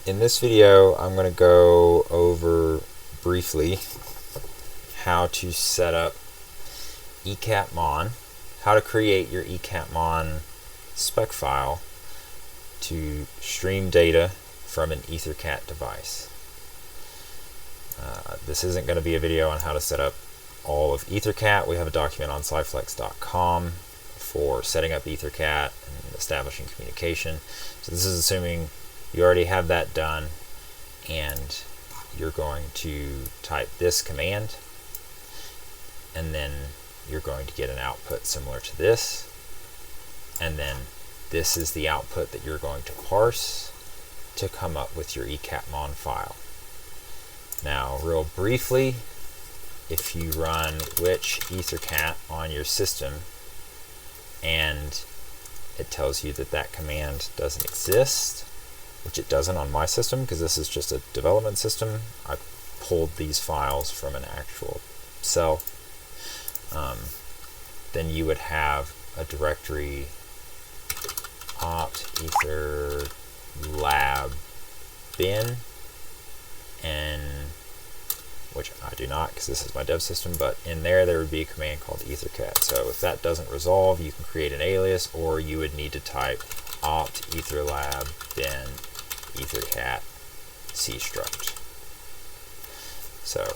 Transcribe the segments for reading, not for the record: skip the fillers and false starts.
In this video, I'm going to go over briefly how to set up EtherCAT mon, how to create your EtherCAT mon spec file to stream data from an EtherCAT device. This isn't going to be a video on how to set up all of EtherCAT. We have a document on sciflex.com for setting up EtherCAT and establishing communication. So this is assuming you already have that done, and you're going to type this command, and then you're going to get an output similar to this, and then this is the output that you're going to parse to come up with your EtherCAT mon file. Now, real briefly, if you run which EtherCAT on your system and it tells you that that command doesn't exist, which it doesn't on my system because this is just a development system. I pulled these files from an actual cell. Then you would have a directory opt ether lab bin, and which I do not because this is my dev system, but in there would be a command called EtherCAT. So if that doesn't resolve, you can create an alias, or you would need to type opt etherlab bin EtherCAT cstruct. So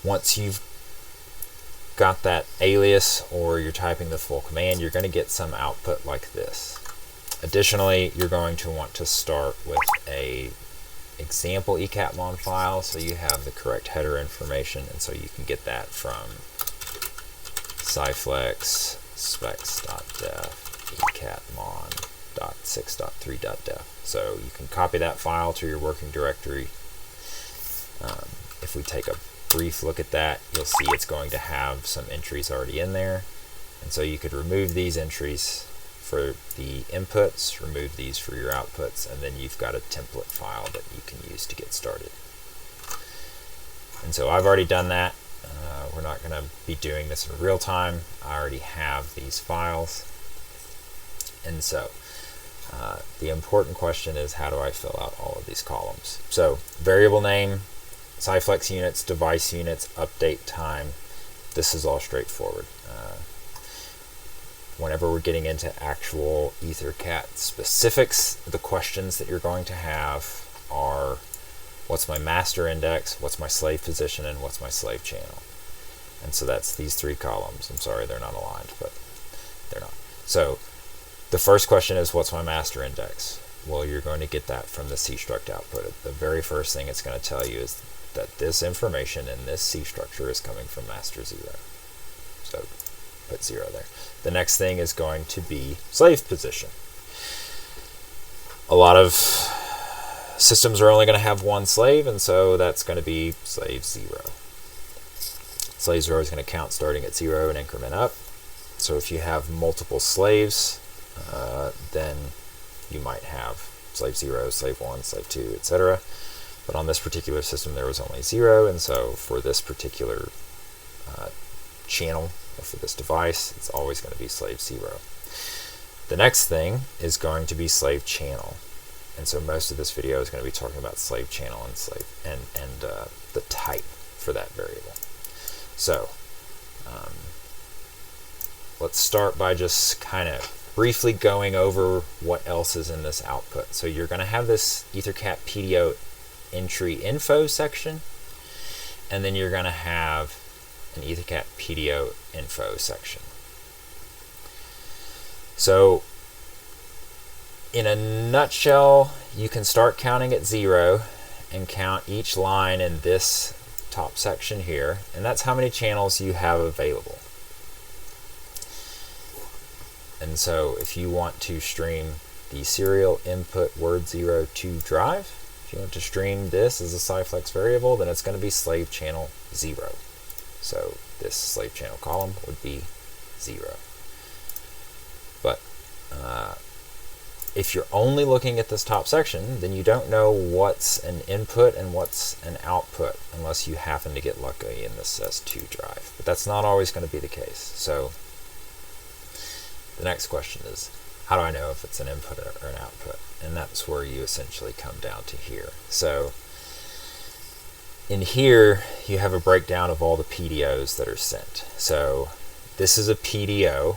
once you've got that alias, or you're typing the full command, you're going to get some output like this. Additionally, you're going to want to start with a example EtherCAT mon file so you have the correct header information, and so you can get that from sciflex specs.def EtherCAT mon.6.3.def. So you can copy that file to your working directory. If we take a brief look at that, you'll see it's going to have some entries already in there, and so you could remove these entries for the inputs, remove these for your outputs, and then you've got a template file that you can use to get started. And so I've already done that. We're not going to be doing this in real time. I already have these files. And so the important question is, how do I fill out all of these columns? So variable name, sciflex units, device units, update time, this is all straightforward. Whenever we're getting into actual EtherCAT specifics, the questions that you're going to have are, what's my master index, what's my slave position, and what's my slave channel? And so that's these three columns. I'm sorry they're not aligned, but they're not. So the first question is, what's my master index? Well, you're going to get that from the cstruct output. The very first thing it's going to tell you is that this information in this C structure is coming from master 0. So put 0 there. The next thing is going to be slave position. A lot of systems are only going to have one slave, and so that's going to be slave 0. Slave 0 is going to count starting at 0 and increment up. So if you have multiple slaves, then you might have slave 0, slave 1, slave 2, etc. But on this particular system there was only 0, and so for this particular channel, for this device, it's always going to be slave 0. The next thing is going to be slave channel, and so most of this video is going to be talking about slave channel and slave and the type for that variable. So let's start by just kind of briefly going over what else is in this output. So you're going to have this EtherCAT PDO entry info section, and then you're going to have an EtherCAT PDO info section. So in a nutshell, you can start counting at 0 and count each line in this top section here, and that's how many channels you have available. And so if you want to stream the serial input word 0 to drive, if you want to stream this as a sciflex variable, then it's going to be slave channel 0. So this slave channel column would be 0. But if you're only looking at this top section, then you don't know what's an input and what's an output unless you happen to get lucky and this says to drive. But that's not always going to be the case. So the next question is, How do I know if it's an input or an output? And that's where you essentially come down to here. So in here, you have a breakdown of all the PDOs that are sent. So this is a PDO,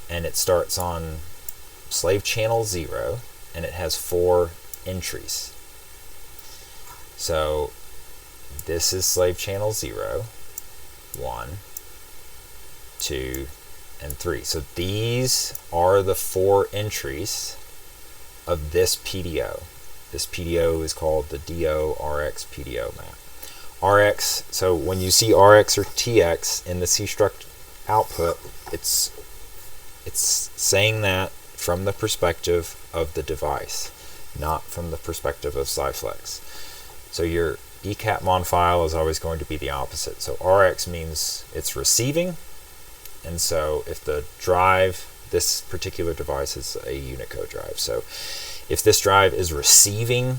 and it starts on slave channel 0, and it has 4 entries. So this is slave channel 0, 1, 2, and 3. So these are the 4 entries of this PDO. This PDO is called the DO RX PDO map. RX, so when you see RX or TX in the cstruct output, it's saying that from the perspective of the device, not from the perspective of Cyflex. So your EtherCAT mon file is always going to be the opposite. So RX means it's receiving, and so if the drive, this particular device is a Unicode drive, so if this drive is receiving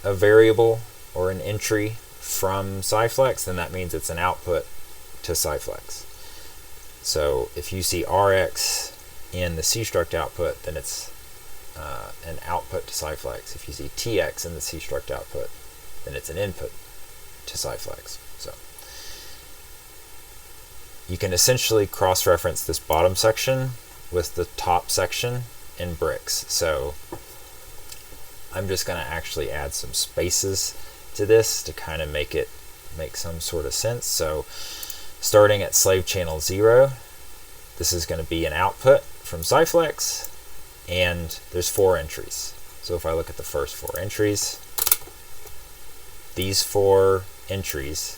a variable or an entry from Cyflex, then that means it's an output to Cyflex. So if you see RX in the cstruct output, then it's an output to Cyflex. If you see TX in the cstruct output, then it's an input to Cyflex. So you can essentially cross-reference this bottom section with the top section in bricks. So I'm just going to actually add some spaces to this to kind of make some sort of sense. So starting at slave channel 0, this is going to be an output from Cyflex, and there's 4 entries. So if I look at the first 4 entries, these 4 entries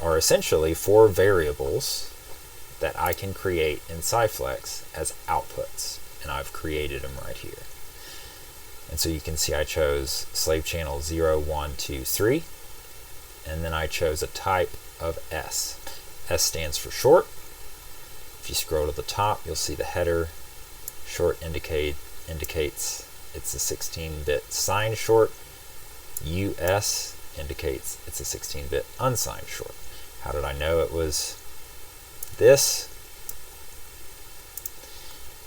are essentially 4 variables that I can create in Cyflex as outputs, and I've created them right here. And so you can see I chose slave channel 0, 1, 2, 3, and then I chose a type of S. S stands for short. If you scroll to the top, you'll see the header. Short indicates it's a 16-bit signed short. US indicates it's a 16-bit unsigned short. How did I know it was this?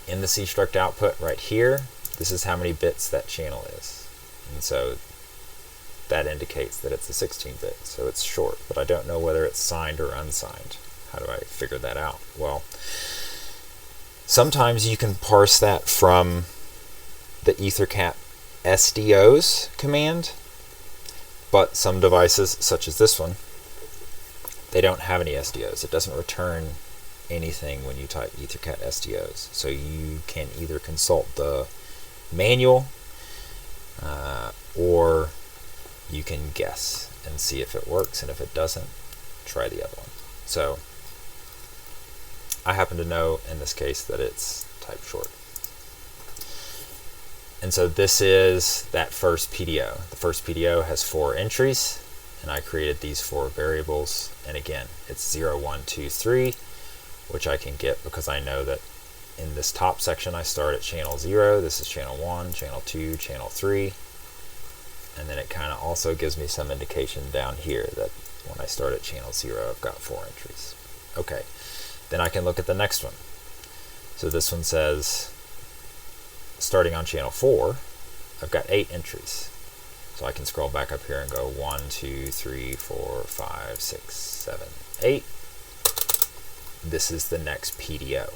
In the cstruct output right here, this is how many bits that channel is. And so that indicates that it's a 16-bit, so it's short, but I don't know whether it's signed or unsigned. How do I figure that out? Well, sometimes you can parse that from the EtherCAT SDOs command, but some devices, such as this one, they don't have any SDOs. It doesn't return anything when you type EtherCAT SDOs. So you can either consult the manual or you can guess and see if it works, and if it doesn't, try the other one. So I happen to know in this case that it's type short. And so this is that first PDO. The first PDO has 4 entries, and I created these 4 variables. And again, it's 0, 1, 2, 3, which I can get because I know that in this top section I start at channel 0. This is channel 1, channel 2, channel 3. And then it kind of also gives me some indication down here that when I start at channel 0, I've got 4 entries. Okay, then I can look at the next one. So this one says, starting on channel 4, I've got 8 entries. So I can scroll back up here and go 1, 2, 3, 4, 5, 6, 7, 8. This is the next PDO.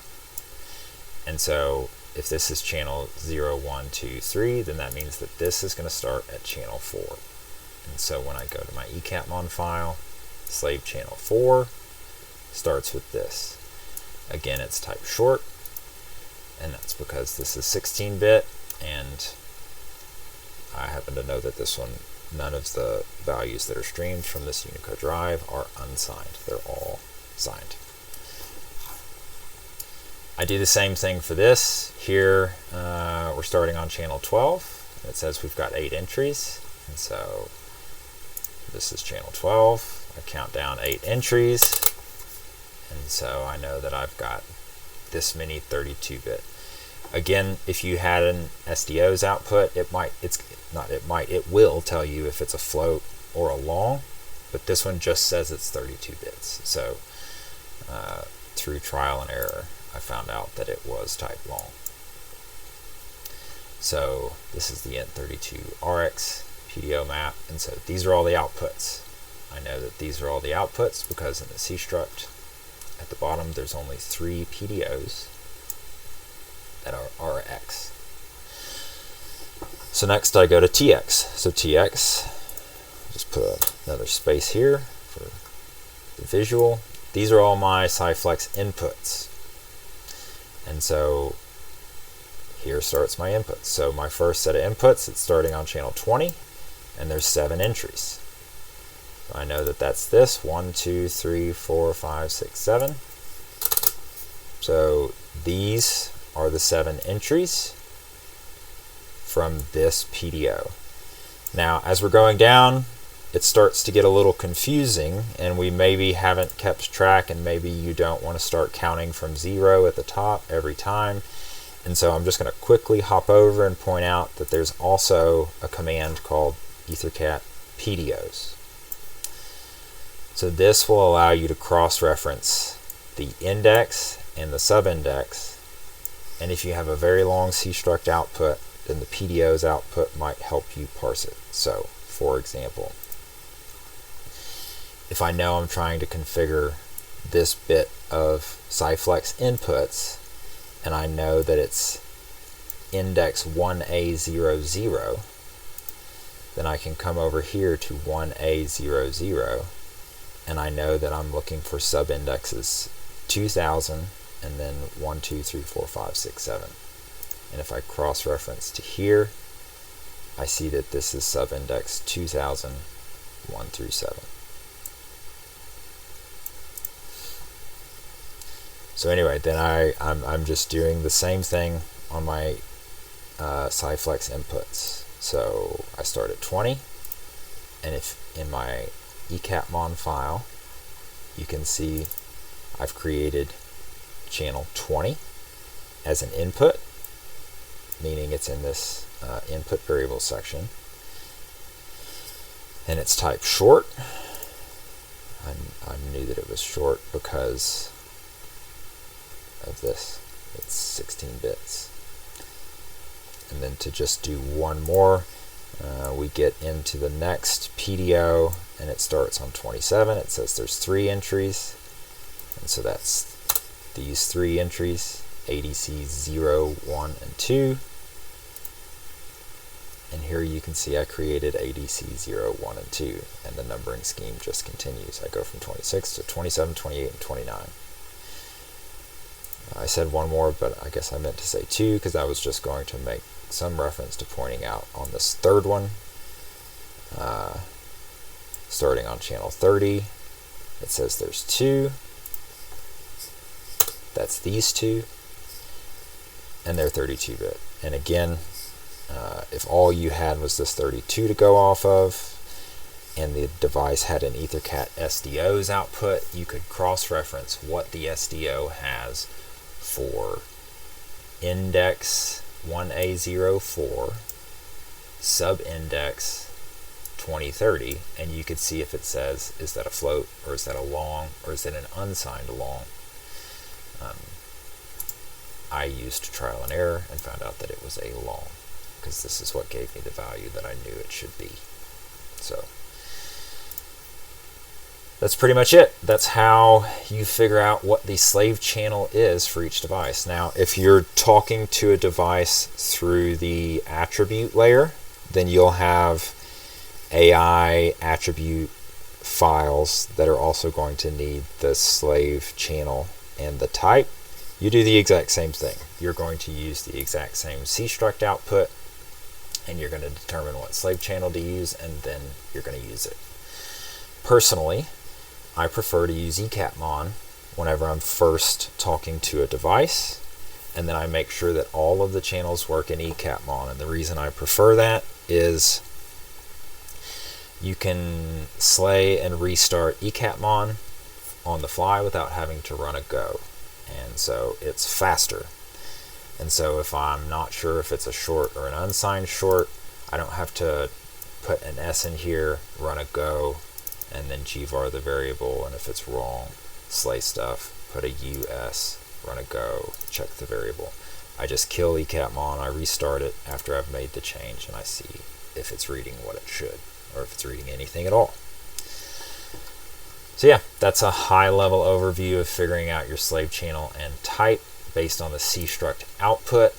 And so if this is channel 0, 1, 2, 3, then that means that this is going to start at channel 4. And so when I go to my EtherCAT mon file, slave channel 4 starts with this. Again, it's type short, and that's because this is 16-bit, and I happen to know that this one, none of the values that are streamed from this Unicode drive are unsigned. They're all signed. I do the same thing for this. Here, we're starting on channel 12. It says we've got 8 entries, and so this is channel 12. I count down 8 entries, and so I know that I've got this many 32-bit. Again, if you had an SDO's output, it will tell you if it's a float or a long, but this one just says it's 32 bits. So through trial and error, I found out that it was type long. So this is the int32rx PDO map, and so these are all the outputs. I know that these are all the outputs because in the cstruct at the bottom there's only 3 PDOs that are Rx. So next I go to TX. So TX, just put another space here for the visual. These are all my Cyflex inputs. And so here starts my inputs. So my first set of inputs, it's starting on channel 20, and there's 7 entries. So I know that that's this, 1, 2, 3, 4, 5, 6, 7. So these are the 7 entries from this PDO. Now, as we're going down, it starts to get a little confusing, and we maybe haven't kept track, and maybe you don't want to start counting from 0 at the top every time. And so I'm just going to quickly hop over and point out that there's also a command called EtherCAT PDOs. So this will allow you to cross-reference the index and the subindex, and if you have a very long cstruct output, then the PDO's output might help you parse it. So, for example, if I know I'm trying to configure this bit of Cyflex inputs, and I know that it's index 1A00, then I can come over here to 1A00, and I know that I'm looking for subindexes 2000 and then 1, 2, 3, 4, 5, 6, 7. And if I cross-reference to here, I see that this is subindex 2000, 1 through 7. So anyway, then I'm just doing the same thing on my Cyflex inputs. So I start at 20, and if in my EtherCAT file, you can see I've created channel 20 as an input, meaning it's in this input variable section, and it's type short. I knew that it was short because of this. It's 16 bits. And then to just do one more, we get into the next PDO, and it starts on 27. It says there's 3 entries, and so that's these 3 entries, ADC 0, 1, and 2. And here you can see I created ADC 0, 1, and 2, and the numbering scheme just continues. I go from 26 to 27, 28, and 29. I said one more, but I guess I meant to say 2 because I was just going to make some reference to pointing out on this third one, starting on channel 30, it says there's 2. That's these 2, and they're 32-bit. And again, if all you had was this 32 to go off of, and the device had an EtherCAT SDO's output, you could cross-reference what the SDO has for index 1A04, subindex 2030, and you could see if it says, is that a float, or is that a long, or is it an unsigned long? I used trial and error and found out that it was a long, because this is what gave me the value that I knew it should be. So that's pretty much it. That's how you figure out what the slave channel is for each device. Now, if you're talking to a device through the attribute layer, then you'll have AI attribute files that are also going to need the slave channel and the type. You do the exact same thing. You're going to use the exact same cstruct output, and you're going to determine what slave channel to use, and then you're going to use it. Personally, I prefer to use EtherCAT whenever I'm first talking to a device, and then I make sure that all of the channels work in EtherCAT. And the reason I prefer that is you can slay and restart EtherCAT on the fly without having to run a go, and so it's faster. And so if I'm not sure if it's a short or an unsigned short, I don't have to put an S in here, run a go, and then gvar the variable, and if it's wrong, slay stuff, put a US, run a go, check the variable. I just kill EtherCAT I restart it after I've made the change, and I see if it's reading what it should, or if it's reading anything at all. So yeah, that's a high-level overview of figuring out your slave channel and type based on the cstruct output.